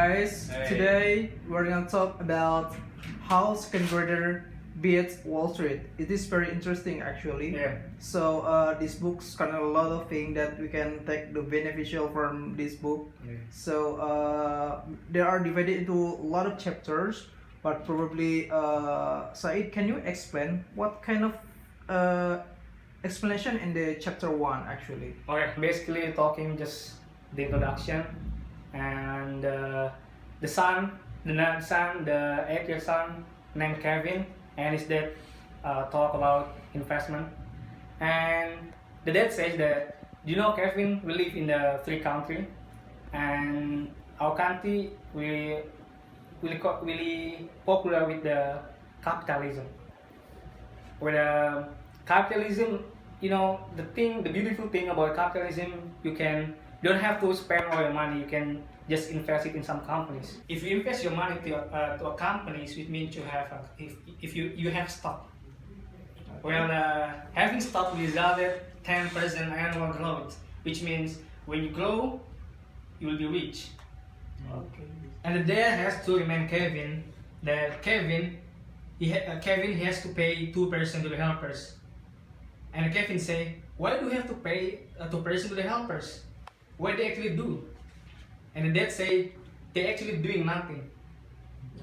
guys. Hey. Today we're gonna talk about how second grader beats Wall Street. It is very interesting actually. Yeah. So this book's kind of a lot of things that we can take the beneficial from this book. Yeah. So they are divided into a lot of chapters, but probably Said, can you explain what kind of explanation in the chapter 1 actually? Okay, basically talking just the introduction and the son, the 8-year son named Kevin, and his dad talk about investment. And the dad says that, Kevin, we live in the free country, and our country really popular with the capitalism. With capitalism, the beautiful thing about capitalism, you don't have to spend all your money. You can just invest it in some companies. If you invest your money to a companies, it means you have if you have stock. Well, having stock resulted 10% annual growth, which means when you grow, you will be rich. Okay. And the dad has to remind Kevin that Kevin has to pay 2% to the helpers. And Kevin say, why do we have to pay 2% to the helpers? What they actually do? And the dad say, they actually doing nothing.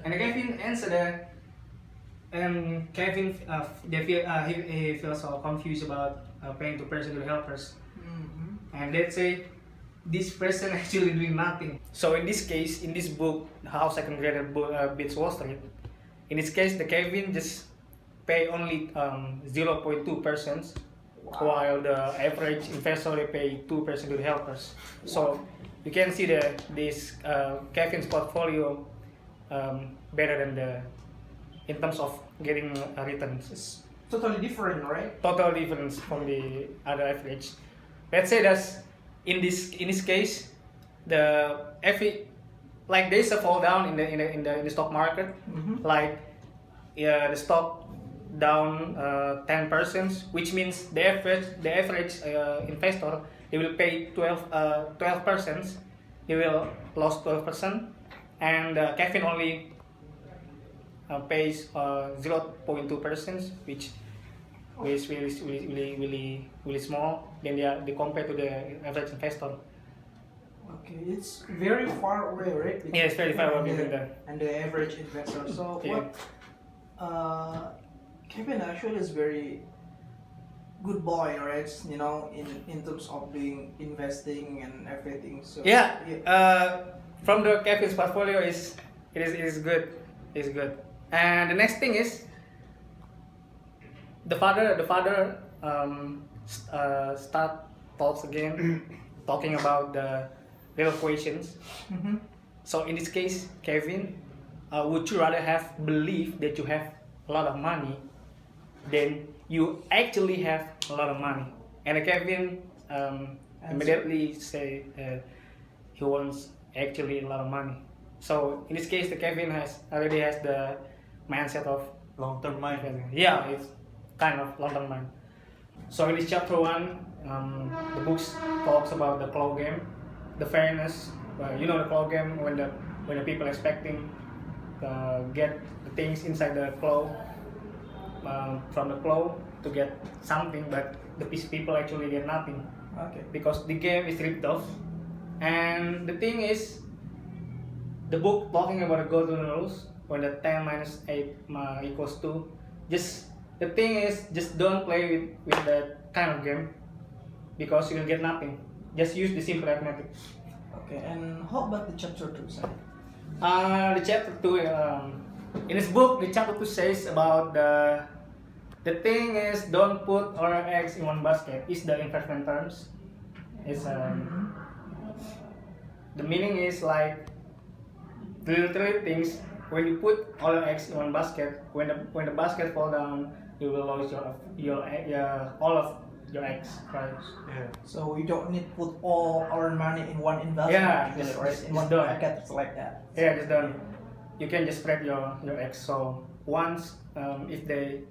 And Kevin answer that, and Kevin he feels so confused about paying 2% to the helpers. Mm-hmm. And dad say, this person actually doing nothing. So in this case, in this book, How Second Grader Beats Wall Street, in this case, the Kevin just pay only 0.2%, while the average investor they pay 2% to the helpers. So you can see this Kevin's portfolio better than in terms of getting returns. It's totally different, right? Total difference from the other average. Let's say that in this case, there's a fall down in the stock market, Mm-hmm. like the stock down 10%, which means the average investor, they will pay 12%, they will lose 12%, and Kevin only pays 0.2%, which is really small. Then they compare to the average investor. Okay, it's very far away, right? Yeah, it's very far away And from the- that. And the average investor. So Yeah. what? Kevin actually is very good boy, right? In terms of being investing and everything. So Yeah. From the Kevin's portfolio it is good. It's good. And the next thing is the father start talks again, talking about the real questions. Mm-hmm. So in this case, Kevin, would you rather have belief that you have a lot of money than you actually have a lot of money? And Kevin immediately say he wants actually a lot of money. So in this case, the Kevin already has the mindset of Long-term mind. yeah, it's kind of long-term mind. So in this chapter 1, the books talks about the claw game, the fairness. The claw game when the people expecting get the things inside the claw from the claw to get something, but the people actually get nothing Okay. because the game is ripped off. And the thing is, the book talking about the golden rules when the 10 minus 8 equals 2. The thing is, just don't play with that kind of game because you will get nothing. Just use the simple arithmetic. Okay. And how about the chapter 2 side? The chapter 2, in this book, the chapter 2 says about the thing is, don't put all your eggs in one basket. Is the investment terms. It's the meaning is like literally things. When you put all your eggs in one basket, when the basket fall down, you will lose all of your eggs, right? Yeah. So we don't need to put all our money in one investment, Yeah, actually, just- right? just- In one just don't. packet, it's like that. Yeah, just don't. You can just spread your eggs. So once if the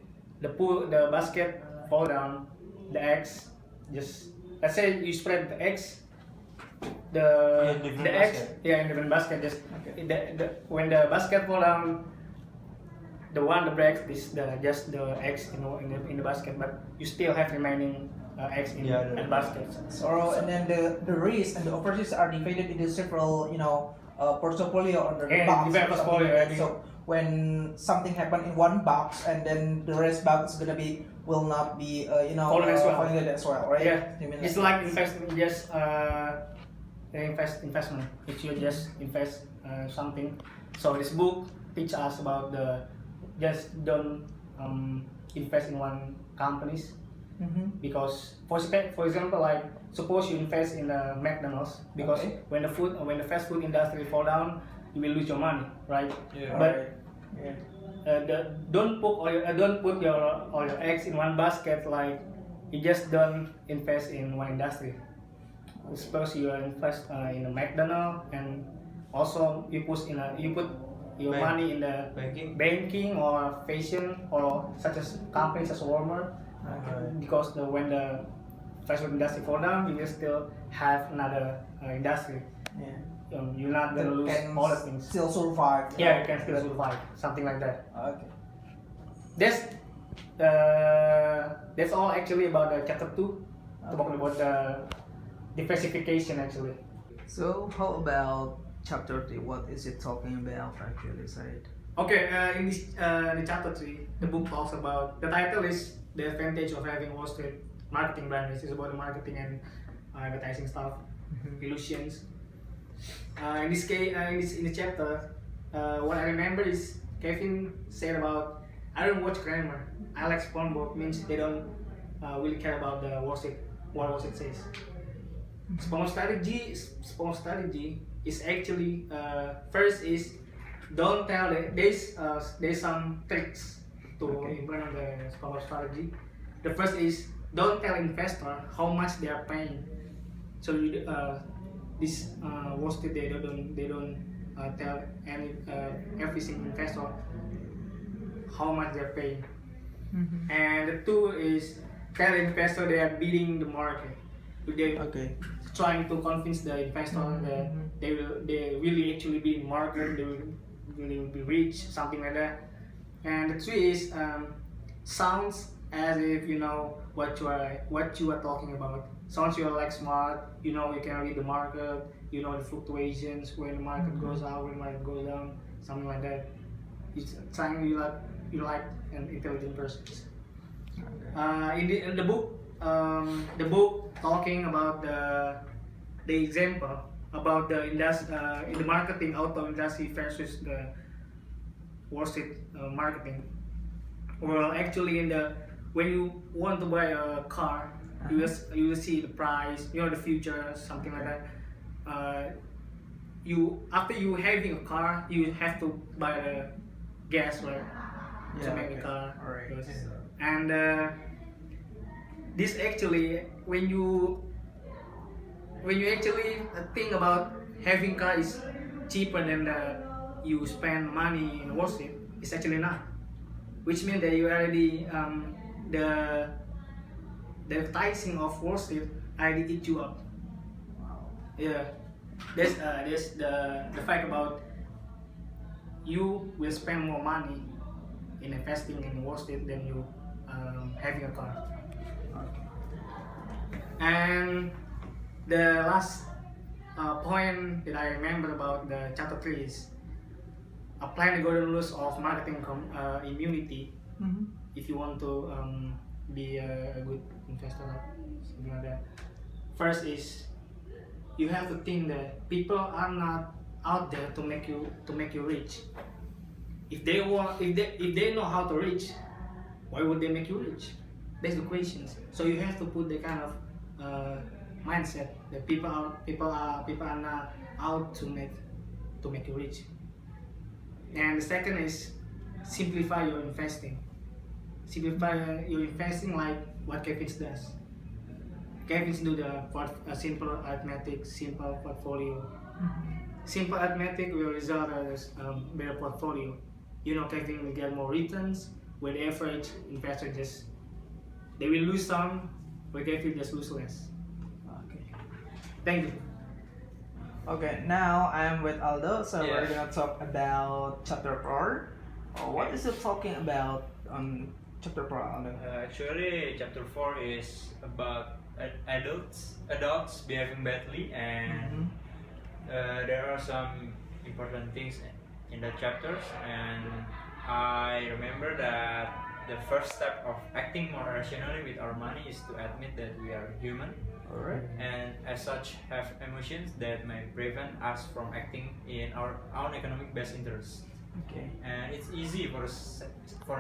basket fall down, the eggs just, let's say you spread the eggs the In different the eggs, basket. yeah, in different basket. Just Okay. when the basket fall down, the one that breaks is just the eggs in the basket, but you still have remaining eggs in Yeah, the basket. So and then the risk and the opportunities are divided into several, portfolio under the Yeah, box. different or something portfolio, like that. I mean- So when something happen in one box and then the rest box will not be Falling as well. falling as well, right? Yeah, You mean it's like investment, just investment. If you just invest something, so this book teach us about the just don't invest in one companies because for example, like suppose you invest in the McDonald's because Okay. when the fast food industry fall down, you will lose your money, right? Yeah. But Alright. Yeah. don't put all your eggs in one basket. Like you just don't invest in one industry. Suppose you invest in a McDonald's and also you put your Bank. money in the banking or fashion or such as companies as Walmart. Because when the fast food industry fall down, you will still have another industry. Yeah. You're not gonna That lose can all the things. still survive. Yeah, you can still survive, something like that. Okay. That's all actually about the chapter 2, talking about the diversification actually. So how about chapter 3? What is it talking about actually, Said? Okay, in the chapter 3, the book talks about, the title is The Advantage of Having WallStreet Marketing Brand. It's about the marketing and advertising stuff, illusions. In this case, in the chapter, what I remember is Kevin said about, I don't watch grammar. I like SpongeBob means they don't really care about the what Wall Street says. Spawn strategy is actually first is don't tell there's some tricks to implement the spawn strategy. The first is don't tell investor how much they are paying. So this Wall Street they don't tell every single investor how much they're paying. And the two is tell investor they are beating the market. They trying to convince the investor that they really actually be in market, they will really be rich, something like that. And the three is sounds as if you know what you are talking about. Sounds you are like smart, you can read the market, the fluctuations when the market goes up, when the market goes down, something like that. It's trying you like an intelligent person. In the book talking about the example about the in the marketing auto industry versus the Wall Street marketing. Well, actually, when you want to buy a car, you will see the price, the future, something like that. After you having a car, you have to buy the gas, right? To make the car. Alright. Yes. And this actually, when you actually think about having car is cheaper than you spend money in Wall Street, it's actually not. Which means that you already the advertising of Wall Street already eat you up. Yeah, that's the fact about you will spend more money in investing in Wall Street than you having a car. And the last point that I remember about the chapter 3 is applying the golden rules of marketing immunity if you want to be a good investor, something like that. First is you have to think that people are not out there to make you rich. If they know how to reach, why would they make you rich? That's the question. So you have to put the kind of mindset that people are not out to make you rich. And the second is simplify your investing. Simplify your investing like what Kevin does. Kevin do the simple arithmetic, simple portfolio. Simple arithmetic will result as better portfolio. Kevin will get more returns. With average investor they will lose some, but Kevin just lose less. Okay. Thank you. Okay, now I'm with Aldo, so we're Yeah. gonna talk about chapter 4. What Okay. is it talking about on chapter 4, Aldo? Actually, chapter 4 is about adults behaving badly, and there are some important things in the chapters. And I remember that the first step of acting more rationally with our money is to admit that we are human, Alright. and as such have emotions that may prevent us from acting in our own economic best interest. Okay. And it's easy for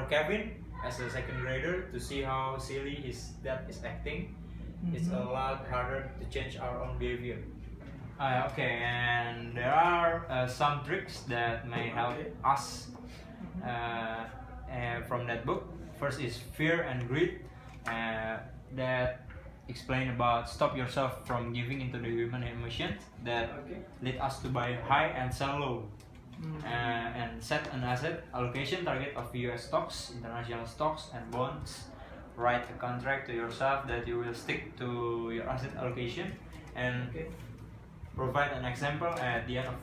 Kevin as a second grader to see how silly his dad is acting. It's a lot harder to change our own behavior. Okay, and there are some tricks that may help us from that book. First is fear and greed, that explain about stop yourself from giving into the human emotions that lead us to buy high and sell low. And set an asset allocation target of US stocks, international stocks, and bonds. Write a contract to yourself that you will stick to your asset allocation, and provide an example at the end of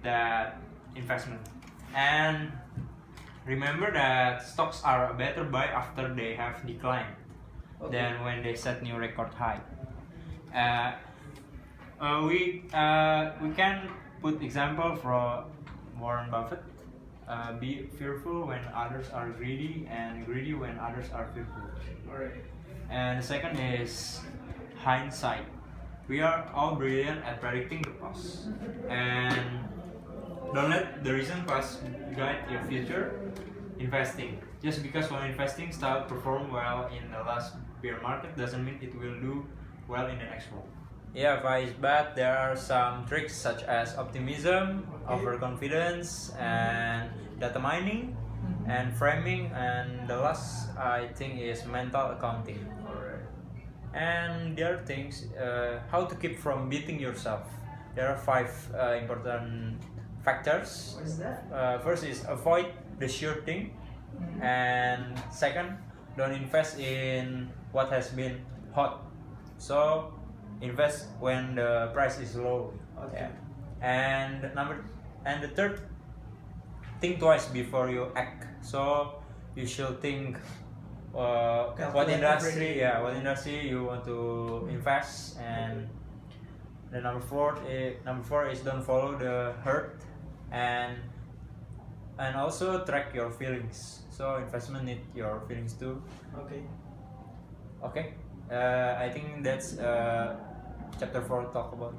that investment. And remember that stocks are a better buy after they have declined than when they set new record high. We can put example from Warren Buffett. Be fearful when others are greedy, and greedy when others are fearful. Alright. And the second is hindsight. We are all brilliant at predicting the past, and don't let the recent past guide your future investing. Just because one investing style performed well in the last bear market doesn't mean it will do well in the next one. Yeah, vice, but there are some tricks such as optimism, overconfidence, and data mining, and framing, and the last I think is mental accounting. And there are things how to keep from beating yourself. There are 5 important factors. What is that? First is avoid the sure thing, and second, don't invest in what has been hot. So invest when the price is low. Okay. And the third, think twice before you act. So you should think what Calculate industry, everything. what industry you want to invest. And the number four is don't follow the herd, and also track your feelings. So investment need your feelings too. Okay. Okay, I think that's chapter 4 talk about.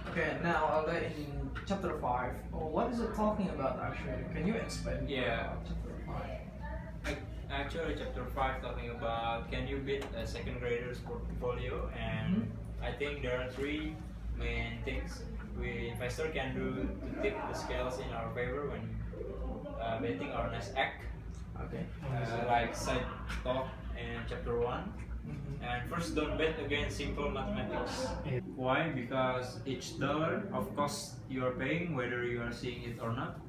Okay, now Aldo, in chapter 5, what is it talking about actually? Can you explain more Yeah. about chapter 5? Actually, chapter 5 talking about can you beat a second grader's portfolio, and I think there are 3 main things we investor can do to tip the scales in our favor when betting our next act. Okay. Like side talk in chapter 1. And first, don't bet against simple mathematics. Why? Because each dollar of cost you are paying, whether you are seeing it or not,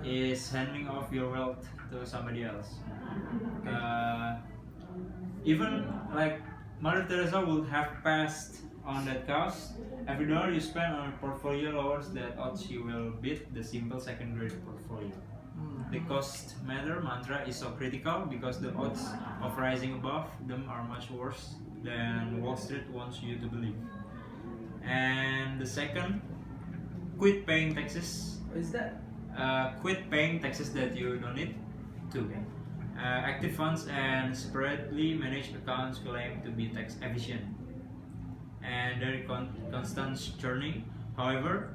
is handing off your wealth to somebody else. Even like Mother Teresa would have passed on that cause. Every dollar you spend on a portfolio lowers that odds you will beat the simple second grade portfolio. The cost matter mantra is so critical because the odds of rising above them are much worse than Wall Street wants you to believe. And the second, quit paying taxes. What is that? Quit paying taxes that you don't need to. Active funds and separately managed accounts claim to be tax efficient, and their constant churning, however,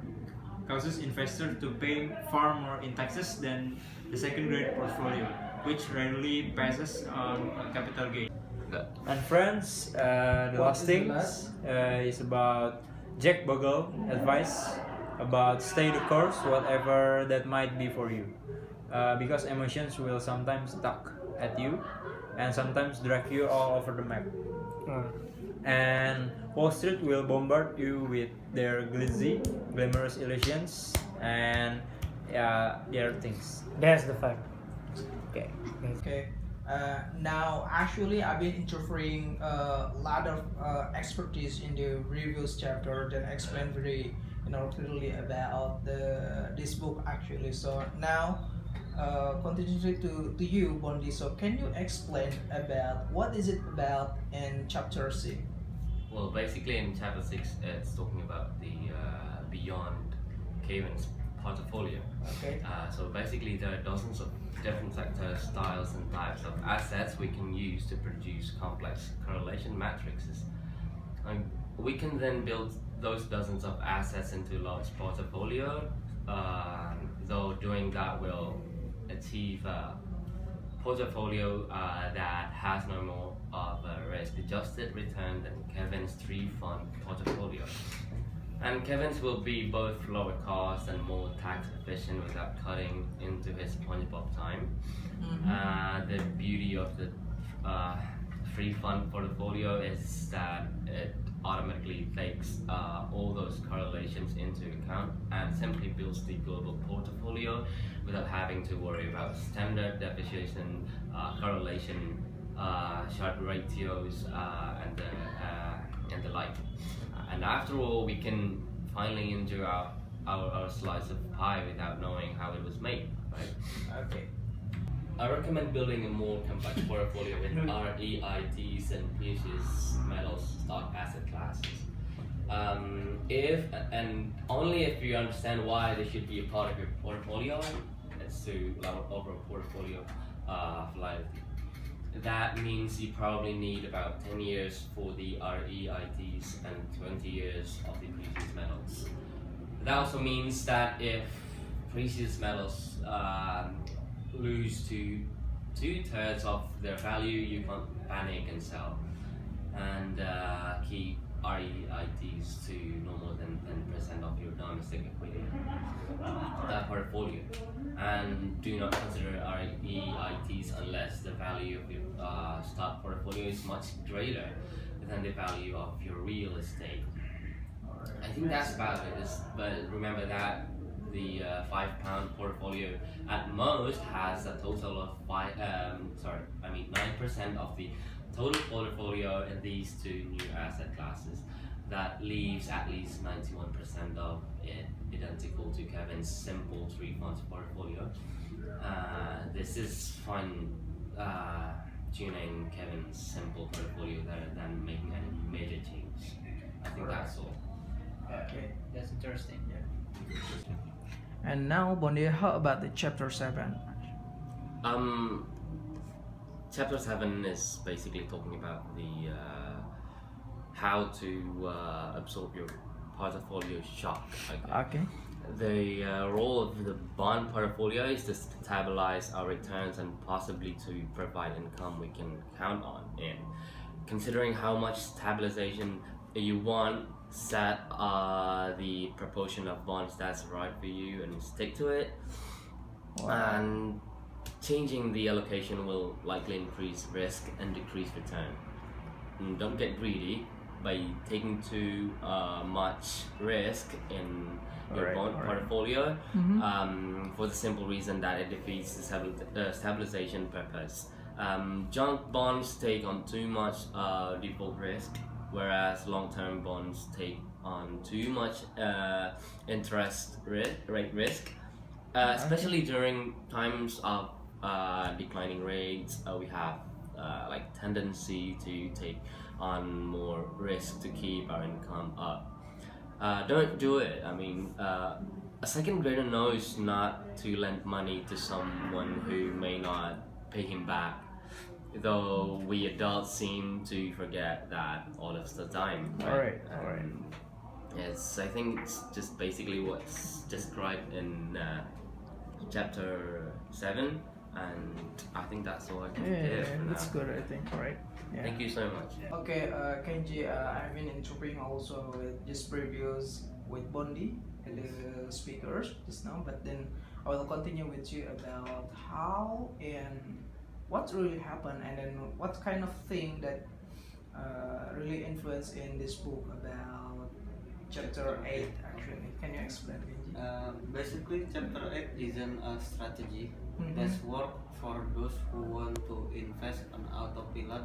causes investors to pay far more in taxes than the second grade portfolio, which rarely passes on a capital gain. And friends, the What last is the thing last? is about Jack Bogle advice about stay the course, whatever that might be for you, because emotions will sometimes tug at you and sometimes drag you all over the map. And Wall Street will bombard you with their glitzy, glamorous illusions and their things. That's the fact. Okay. Okay. Now, actually, I've been interviewing a lot of expertise in the reviews chapter that explain very, clearly about this book actually. So now, continuing to you, Bondi. So can you explain about what is it about in chapter 6? Well, basically in chapter 6, it's talking about the beyond Kevin's portfolio. Okay. So basically, there are dozens of different sectors, styles, and types of assets we can use to produce complex correlation matrices. We can then build those dozens of assets into a large portfolio, though doing that will achieve a portfolio that has no more of a risk-adjusted return than Kevin's three-fund portfolio. And Kevin's will be both lower cost and more tax efficient without cutting into his SpongeBob time. The beauty of the free fund portfolio is that it automatically takes all those correlations into account and simply builds the global portfolio without having to worry about standard deviation, correlation, Sharpe ratios, and the like. And after all, we can finally enjoy our slice of pie without knowing how it was made, right? Okay. I recommend building a more complex portfolio with REITs and precious metals stock asset classes. If and only if you understand why they should be a part of your portfolio, it's to lower overall portfolio life. That means you probably need about 10 years for the REITs and 20 years of the precious metals. That also means that if precious metals lose to 2/3 of their value, you can't panic and sell, and keep REITs to no more than 10% of your domestic equity, that portfolio. And do not consider REITs unless the value of your stock portfolio is much greater than the value of your real estate. I think that's about it. But remember that the £5 portfolio at most has a total of 9% of the total portfolio in these two new asset classes. That leaves at least 91% of it identical to Kevin's simple three funds portfolio. This is fun tuning Kevin's simple portfolio rather than making any major change. I think that's all. Okay. That's interesting. And now, Bondi, how about the chapter 7? Chapter 7 is basically talking about the how to absorb your portfolio shock. Okay. The role of the bond portfolio is to stabilize our returns and possibly to provide income we can count on. And considering how much stabilization you want, set the proportion of bonds that's right for you and stick to it. And changing the allocation will likely increase risk and decrease return. And don't get greedy by taking too much risk in your bond portfolio for the simple reason that it defeats the stabilization purpose. Junk bonds take on too much default risk, whereas long-term bonds take on too much interest rate risk, especially during times of declining rates. We have like tendency to take on more risk to keep our income up. Don't do it. I mean, a second grader knows not to lend money to someone who may not pay him back, though we adults seem to forget that all of the time. Alright. Yes, I think it's just basically what's described in chapter 7, and I think that's all I can give for That's now. good, I think. Alright. Yeah. Thank you so much. Okay, Kenji, I've been interviewing also with just previews with Bondi, the speakers just now, but then I will continue with you about how and what really happened, and then what kind of thing that really influenced in this book about chapter 8 actually. Can you explain, Benji? Basically, chapter 8 isn't a strategy Mhm. that's work for those who want to invest on autopilot,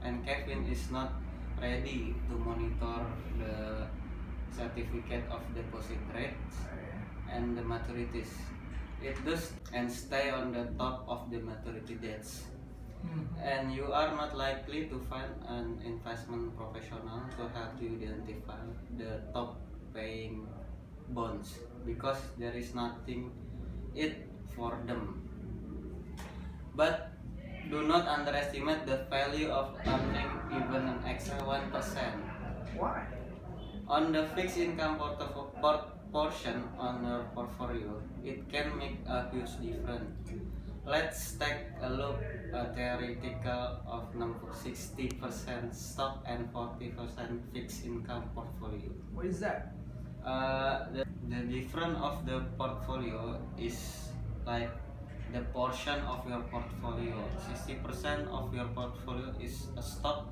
and Kevin is not ready to monitor the certificate of deposit rates and the maturities. It does and stay on the top of the maturity dates. Mhm. And you are not likely to find an investment professional to help you identify the top paying bonds because there is nothing it for them. But do not underestimate the value of earning even an extra 1% Why? on the fixed income portion on your portfolio. It can make a huge difference. Let's take a look at theoretical of number 60% stock and 40% fixed income portfolio. What is that? The difference of the portfolio is like the portion of your portfolio. 60% of your portfolio is a stock,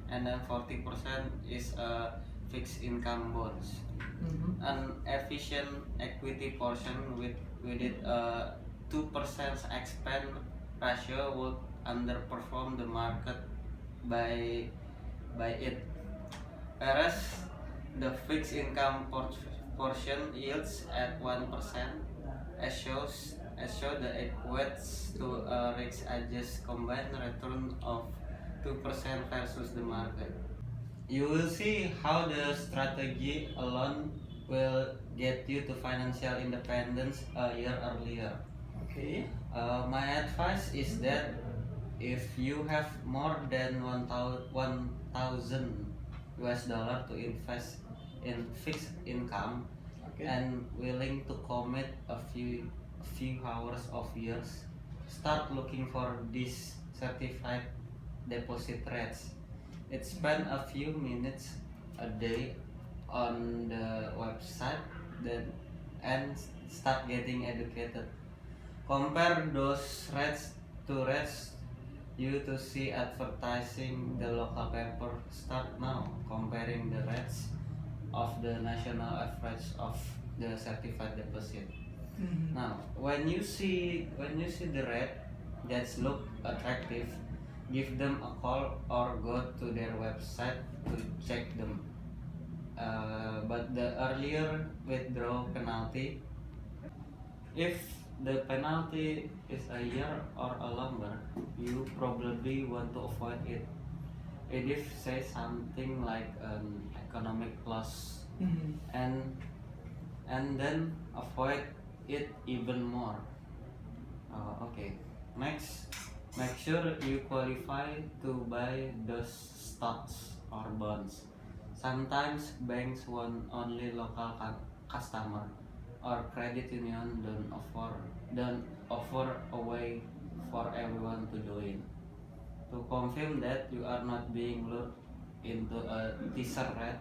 and then 40% is a fixed income bonds. Mhm. An efficient equity portion with it 2% expand ratio would underperform the market by it, whereas the fixed income portion yields at 1% as show the equates to a risk adjusted combined return of 2% versus the market. You will see how the strategy alone will get you to financial independence a year earlier. Okay. My advice is that if you have more than 1,000 US dollar to invest in fixed income Okay. and willing to commit a few hours of years, start looking for these certified deposit rates. It spend a few minutes a day on the website then and start getting educated. Compare those rates to rates you to see advertising the local paper. Start now comparing the rates of the national average of the certified deposit. Mhm. Now, when you see the rate that look attractive, give them a call or go to their website to check them. But the earlier withdrawal penalty, if the penalty is a year or a longer, you probably want to avoid it. If say something like an economic loss, Mhm. and then avoid it even more. Okay. Next, make sure you qualify to buy those stocks or bonds. Sometimes banks want only local customer, or credit union don't offer a way for everyone to join. To confirm that you are not being lured into a teaser rate,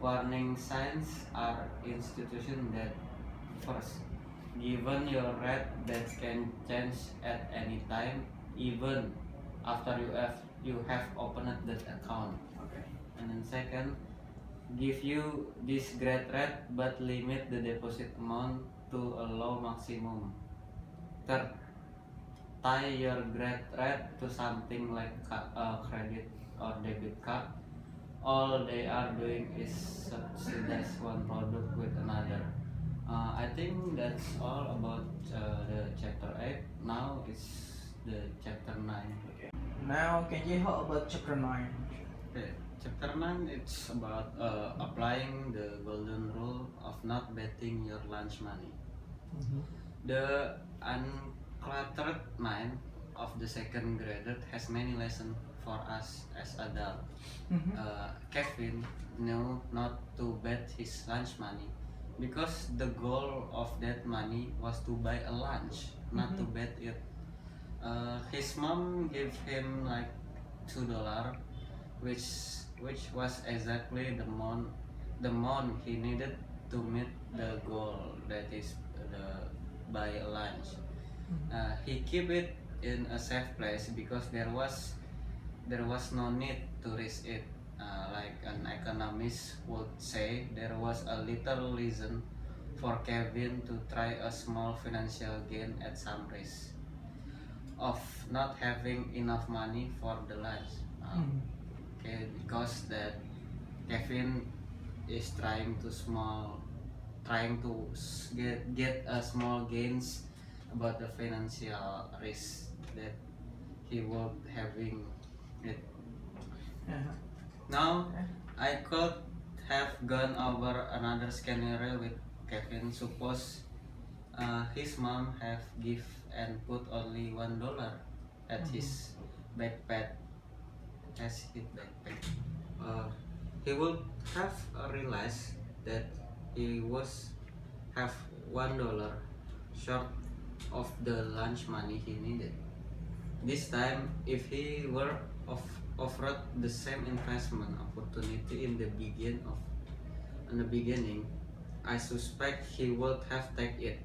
warning signs are institutions that first, given your rate that can change at any time, even after you have opened that account. Okay. And then second, give you this great rate but limit the deposit amount to a low maximum. Third, tie your great rate to something like a credit or debit card. All they are doing is subsidize one product with another. I think that's all about the chapter 8. Now it's the chapter 9. Okay. Now, can you how about chapter 9? Okay. Chapter 9 it's about applying the golden rule of not betting your lunch money. Mhm. The uncluttered mind of the second grader has many lessons for us as adults. Mhm. Kevin knew not to bet his lunch money because the goal of that money was to buy a lunch, not to bet it. His mom gave him like $2, which was exactly the amount he needed to meet the goal, that is the buy a lunch. He keep it in a safe place because there was no need to risk it. like an economist would say, there was a little reason for Kevin to try a small financial gain at some risk of not having enough money for the lunch. Okay, because that Kevin is trying to get a small gains about the financial risk that he was having it. Now I could have gone over another scenario with Kevin. Suppose his mom have give and put only $1 at his backpack as his backpack. He would have realized that he was have $1 short of the lunch money he needed. This time, if he were offered the same investment opportunity in the beginning, I suspect he would have taken it.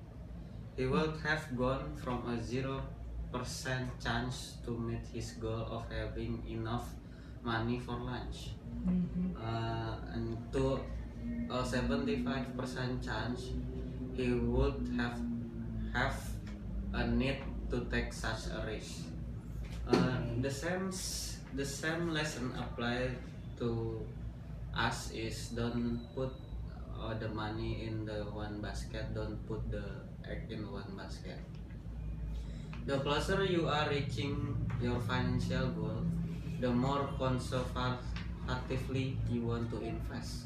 He would have gone from a 0% chance to meet his goal of having enough money for lunch, and to a 75% chance he would have a need to take such a risk. The same lesson applied to us is don't put the money in the one basket, don't put the egg in one basket. The closer you are reaching your financial goal, the more conservatively you want to invest.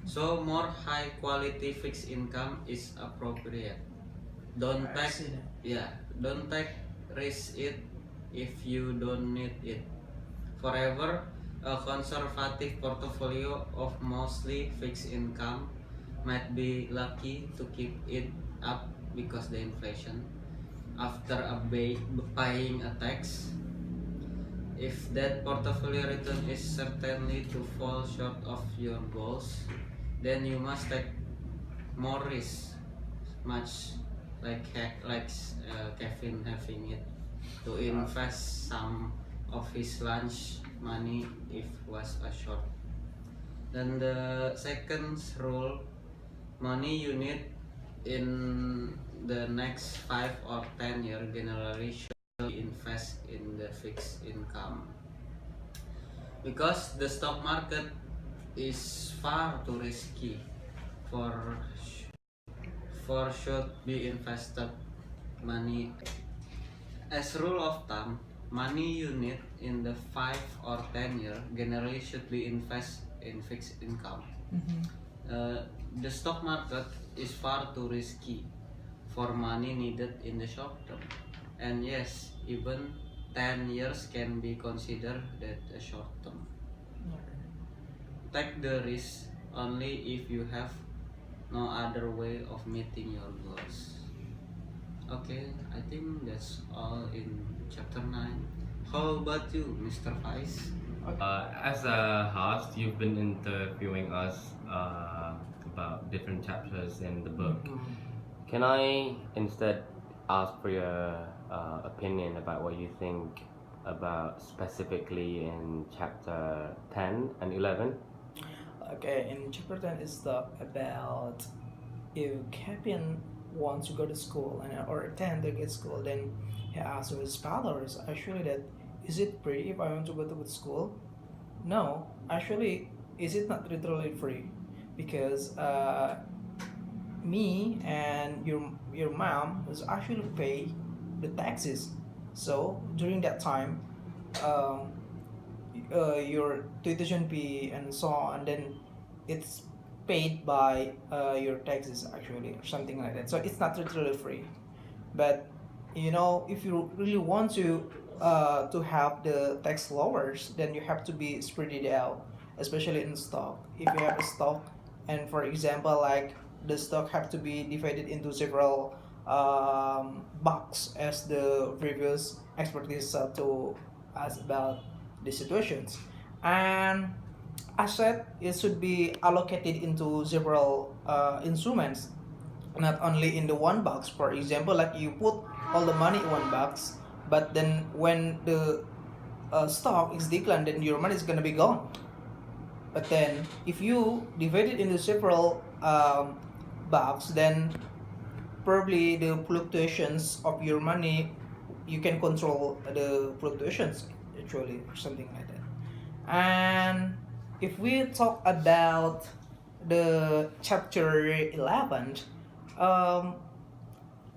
So more high quality fixed income is appropriate. Don't take risk it if you don't need it. Forever, a conservative portfolio of mostly fixed income might be lucky to keep it up because the inflation after paying a tax. If that portfolio return is certainly to fall short of your goals, then you must take more risk, much like Kevin having it, to invest some of his lunch money if was a short. Then the second rule, money you need in the next 5 or 10 years generally should invest in the fixed income, because the stock market is far too risky for should be invested money. As rule of thumb, money you need in the 5 or 10 years generally should be invested in fixed income. The stock market is far too risky for money needed in the short term, and yes, even 10 years can be considered that a short term. Take the risk only if you have no other way of meeting your goals. Okay, I think that's all in chapter 9. How about you, Mr. Vice? As a host, you've been interviewing us about different chapters in the book. Can I instead ask for your opinion about what you think about specifically in chapter 10 and 11? Okay, in chapter 10 is talk about if Kevin wants to go to school or attend to get school, then he asks his followers actually that is it free if I want to go to school? No, actually, is it not literally free? Because me and your mom was actually pay the taxes. So during that time, your tuition fee and so on, then it's paid by your taxes actually, or something like that. So it's not literally free, but if you really want to have the tax lowers, then you have to be spread it out, especially in stock. If you have a stock, and for example, like the stock have to be divided into several box, as the previous expertise said to us about the situations, and asset it should be allocated into several instruments, not only in the one box. For example, like you put all the money in one box, but then when the stock is declined, then your money is gonna be gone. But then if you divide it into several bucks, then probably the fluctuations of your money, you can control the fluctuations actually, or something like that. And if we talk about the chapter 11, um,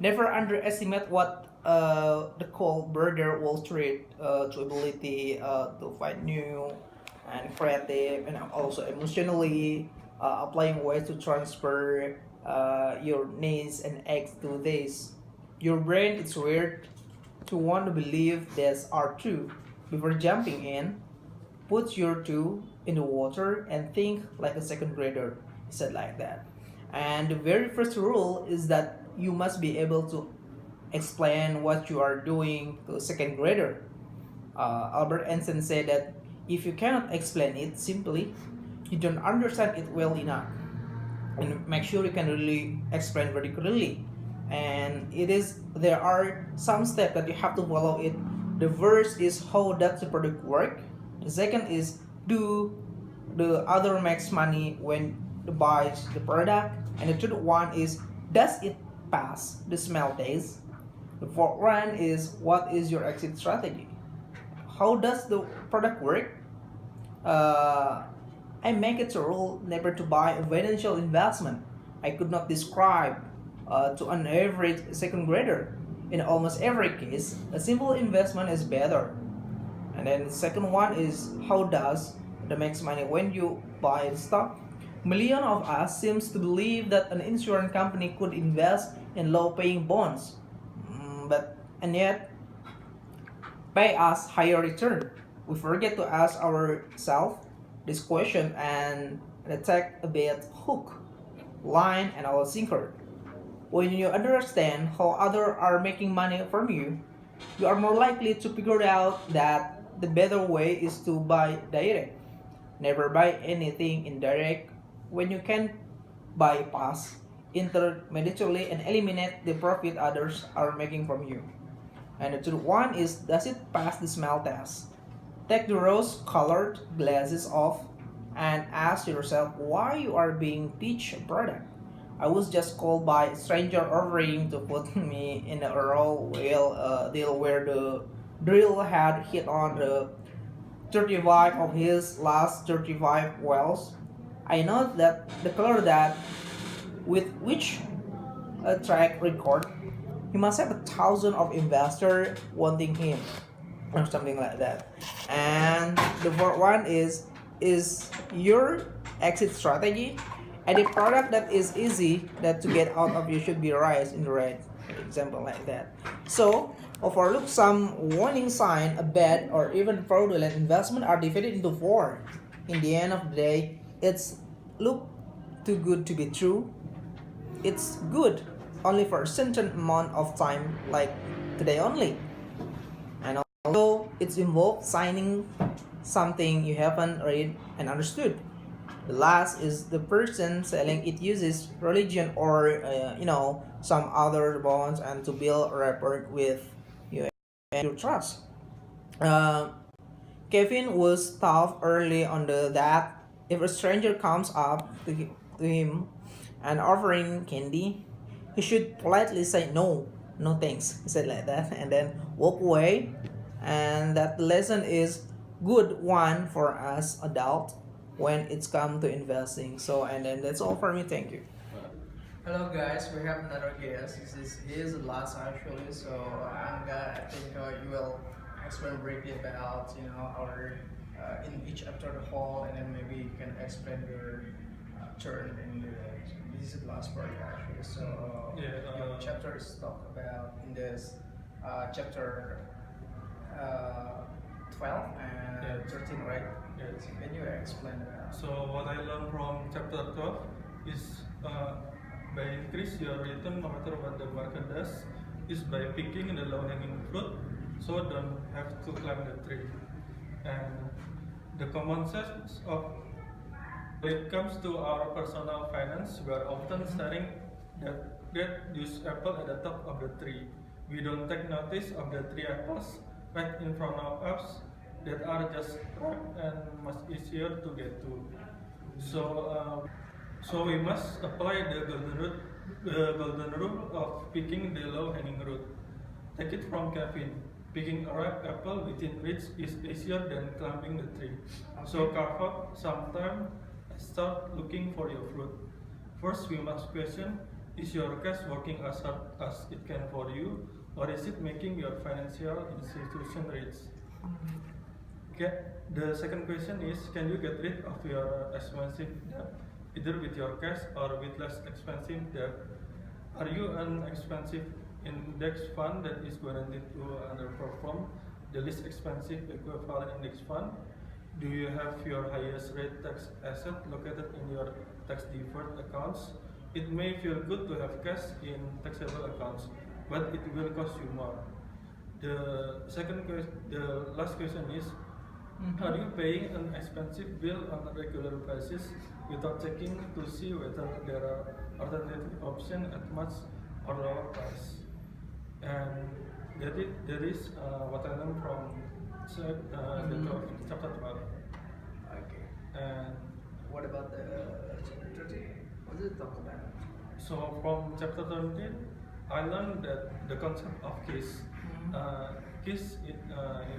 never underestimate what the call brother Wall Street to ability to find new and creative and also emotionally applying ways to transfer your needs and acts to this. Your brain is weird to want to believe these are true. Before jumping in, put your toe in the water and think like a second grader. He said like that. And the very first rule is that you must be able to explain what you are doing to a second grader. Albert Einstein said that if you cannot explain it simply, you don't understand it well enough. And make sure you can really explain very clearly. And it is there are some steps that you have to follow it. The first is how does the product work. The second is do the other makes money when they buys the product. And the third one is does it pass the smell test. The fourth one is what is your exit strategy. How does the product work? uh, I make it a rule never to buy a financial investment I could not describe to an average second grader. In almost every case, a simple investment is better. And then the second one is how does the makes money when you buy the stock. Million of us seems to believe that an insurance company could invest in low-paying bonds, but and yet pay us higher return. We forget to ask ourselves this question and take a bit hook, line, and our sinker. When you understand how others are making money from you, you are more likely to figure out that the better way is to buy direct. Never buy anything indirect when you can bypass intermediately and eliminate the profit others are making from you. And the third one is does it pass the smell test? Take the rose colored glasses off and ask yourself why you are being pitched a product. I was just called by a stranger offering to put me in a raw whale deal where the drill had hit on the 35 of his last 35 wells. I know that the color that with which a track record, he must have a thousand of investors wanting him or something like that. And the fourth one is your exit strategy. And the product that is easy that to get out of you should be raised in the red. Example like that. So overlook some warning sign, a bad or even fraudulent investment are divided into four. In the end of the day, it's look too good to be true. It's good only for a certain amount of time, like today only. And also, it's involved signing something you haven't read and understood. The last is the person selling it uses religion or some other bonds and to build a rapport with you and your trust. Uh, Kevin was tough early on that if a stranger comes up to him and offering candy, he should politely say no, no thanks. He said like that and then walk away. And that lesson is good one for us adult when it's come to investing. So and then that's all for me. Thank you. Hello guys, we have another guest. This is his last actually. So Angga, I think you will explain briefly about our in each chapter the whole, and then maybe you can explain your turn in the. This is the last part actually. So your chapter is talk about in this chapter 12 and 13, right? Yes. Can you explain about? So what I learned from chapter 12 is by increase your return no matter what the market does is by picking the low hanging fruit, so don't have to climb the tree. And the common sense of when it comes to our personal finance, we are often staring that great juice apple at the top of the tree. We don't take notice of the three apples right in front of us that are just right and much easier to get to. So we must apply the golden rule of picking the low-hanging fruit. Take it from Kevin. Picking a ripe apple within reach is easier than climbing the tree. So carve out some time and start looking for your fruit. First, we must question: is your cash working as hard as it can for you, or is it making your financial institution rich? Okay. The second question is: can you get rid of your expensive debt, either with your cash or with less expensive debt? Are you an expensive index fund that is guaranteed to underperform the least expensive equivalent index fund? Do you have your highest rate tax asset located in your tax deferred accounts? It may feel good to have cash in taxable accounts, but it will cost you more. The last question is: are you paying an expensive bill on a regular basis without checking to see whether there are alternative options at much or lower price? And that is what I learned from chapter 12. Okay. And What about the chapter 13? What does it talk about? so from chapter 13, I learned that the concept of KISS. KISS it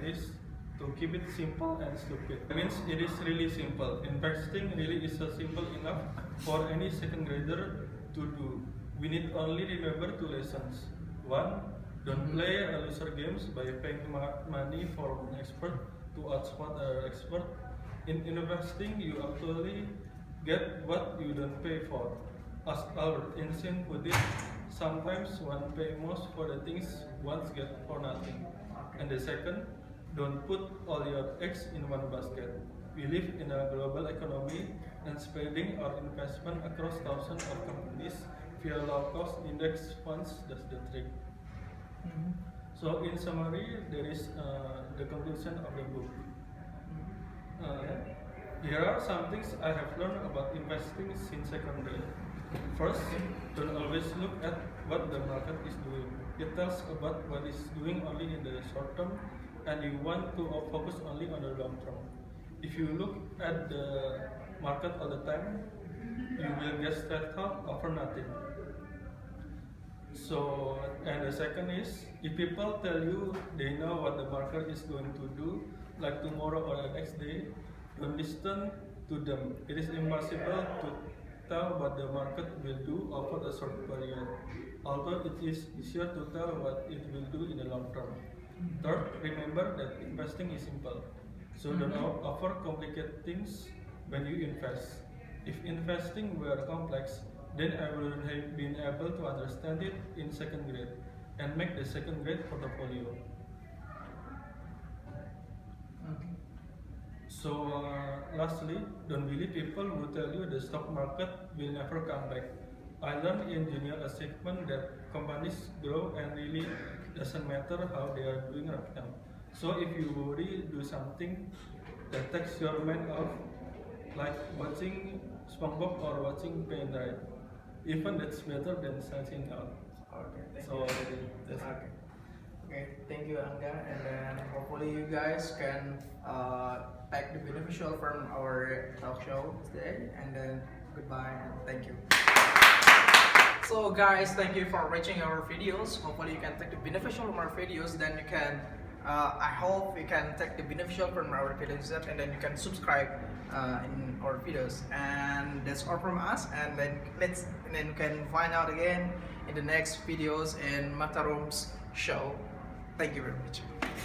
is to keep it simple and stupid. It means it is really simple. Investing really is simple enough for any second grader to do. We need only remember two lessons. One, don't play loser games by paying money for an expert to outsmart an expert. In investing, you actually get what you don't pay for. As Albert Einstein put it, sometimes one pay most for the things one gets for nothing. And the second, don't put all your eggs in one basket. We live in a global economy, and spreading our investment across thousands of companies via low-cost index funds does the trick. So, in summary, there is the conclusion of the book. Here are some things I have learned about investing since secondary. First, don't always look at what the market is doing. It tells about what is doing only in the short term, and you want to focus only on the long term. If you look at the market all the time, you will get stressed out over nothing. So, and the second is, if people tell you they know what the market is going to do, like tomorrow or the next day, don't listen to them. It is impossible to tell what the market will do over a short period, although it is easier to tell what it will do in the long term. Third, remember that investing is simple, so don't overcomplicate things when you invest. If investing were complex, then I would have been able to understand it in second grade and make the second grade portfolio. So lastly, don't believe people who tell you the stock market will never come back. I learned in junior achievement that companies grow and really doesn't matter how they are doing right now. So if you worry, do something that takes your mind off, like watching SpongeBob or watching Paint Dry. Even that's better than signing out. Okay, thank So you. that's Okay. Okay, thank you, Angga, and then hopefully you guys can take the beneficial from our talk show today, and then goodbye and thank you. So guys, thank you for watching our videos. Hopefully you can take the beneficial from our videos, then you can I hope you can take the beneficial from our videos, and then you can subscribe in our videos. And that's all from us, and then you can find out again in the next videos in Matarum's show. Thank you very much.